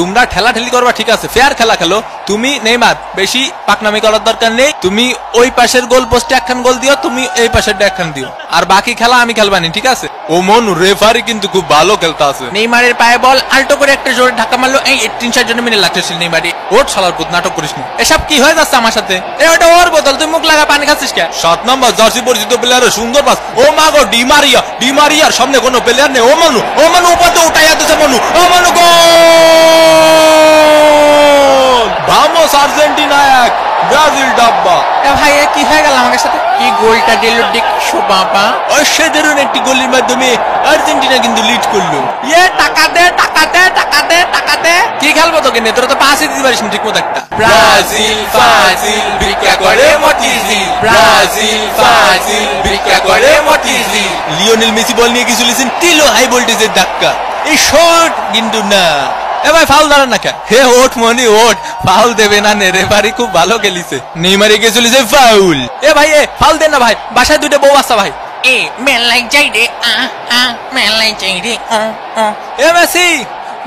তোমরা ঠেলাঠেলি করবা ঠিক আছে, ফেয়ার খেলা খেলো। তুমি নেইমার বেশি পাকনামি করার দরকার নেই, তুমি ওই পাশের গোল পোস্টে একখান গোল দিও, তুমি এই পাশের একখান দিও, আর বাকি খেলা আমি খেলবানি ঠিক আছে। ও মনু রেফারি কিন্তু খুব ভালো খেলতে আছে। নেইমারের পায়ে বল আল্টো করে একটা জোরে ধাক্কা মারলো, এই 3-4 মিনিট লাগতেছিল নেইমারি। ওর শালার পুত নাটক করিস না, এসব কি হয়ে যাচ্ছে আমার সাথে? ওটা ওর বোতল, তুই মুখ লাগা পানি খাচ্ছিস কে? 7 নম্বর জার্সি পরিচিত প্লেয়ারের সুন্দর পাস, ও মা গো ডিমারিয়ার সামনে কোনো প্লেয়ার নেই, ও মানু উপর তো উঠাইয়া দিছে মানু, ও মানু গোল! ভামোস আর্জেন্টিনা 1 ব্রাজিল ডাব্বা। ভাই কি হয়ে গেল আমার সাথে? কি গোলটা দিল দেখছো বাবা, অসাধারণ একটি গোলের মাধ্যমে আর্জেন্টিনা কিন্তু লিড করলো। টাকা দে টাকা দে টাকা দে টাকা দে। কি খেলবো তোকে নিয়ে, তোরা তো পাসই দিতে পারিস না ঠিক মতো একটা। ব্রাজিল ফাজিল ভিক্ষা করে মতিঝিল, ব্রাজিল ফাজিল ভিক্ষা করে মতিঝিল। লিওনেল মেসি বল নিয়ে কিছু লিসেন, দিল হাই ভোল্টেজের ধাক্কা, এই শট কিন্তু না। এ ভাই ফাউল দাঁড়ান না কে? হে ওঠ মনি ওঠ, ফাউল দেবে না নে, রেফারি খুব ভালো খেলিছে। নেইমারে গিয়ে চলেছে ফাউল। এ ভাই ফাউল দেন না ভাই, বাসায় দুটো বউ আসা ভাই। মেলাই যাই রে মেলাই যাই রে। এ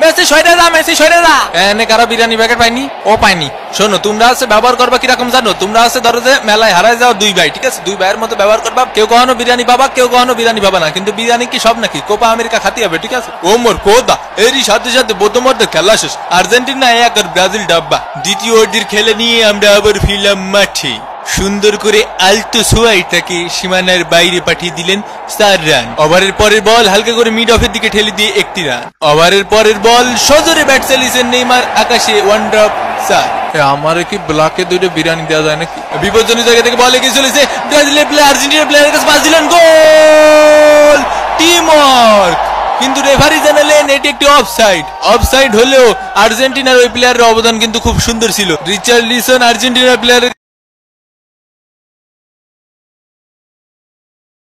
মেসি সরে যা, মেসি সরে যা। এনে কারো বিরিয়ানি প্যাকেট পাইনি? ও পাইনি। শোনো তোমরা আছে ব্যবহার করবা কিরকম জানো? তোমরা আছে ধরো যে মেলায় হারায় যাও 2 ভাই, ঠিক আছে? 2 ভাইয়ের মতো ব্যবহার করবা, কেউ কখনো বিরিয়ানি পাবা, কেউ কখনো বিরিয়ানি পাবা না, কিন্তু বিরিয়ানি কি সব নাকি? কোপা আমেরিকা খাতি হবে ঠিক আছে? ও মোর কোদা, এরই সাথে সাথে প্রথমার্ধে খেলা শেষ, আর্জেন্টিনা 1 আর ব্রাজিল ডাব্বা। দ্বিতীয় অর্ধের খেলা নিয়ে আমরা আবার ফিরলাম মাঠে। সুন্দর করে আলতো সোয়াইটাকে সীমানার বাইরে পাঠিয়ে দিলেন 4 রান। ওভারের পরের বল হালকা করে মিড অফের দিকে ঠেলে দিয়ে 1টি রান। ওভারের পরের বল সজোরে ব্যাট চালিয়েছেন নেইমার, আকাশে 1 ড্রপ 4। আমার কি ব্লকে 2টা বিরিয়ানি দেওয়া যায় নাকি? বিপজ্জনক জায়গা থেকে বল এগিয়ে চলেছে, ব্রাজিলের প্লেয়ার আর্জেন্টিনার প্লেয়ারের কাছে পাস দিলেন, গোল! Team work. কিন্তু রেফারি জানালেন এটি একটি অফসাইড হলেও আর্জেন্টিনার ওই প্লেয়ারের অবদান কিন্তু খুব সুন্দর ছিল। রিচার্লিসন আর্জেন্টিনার প্লেয়ারের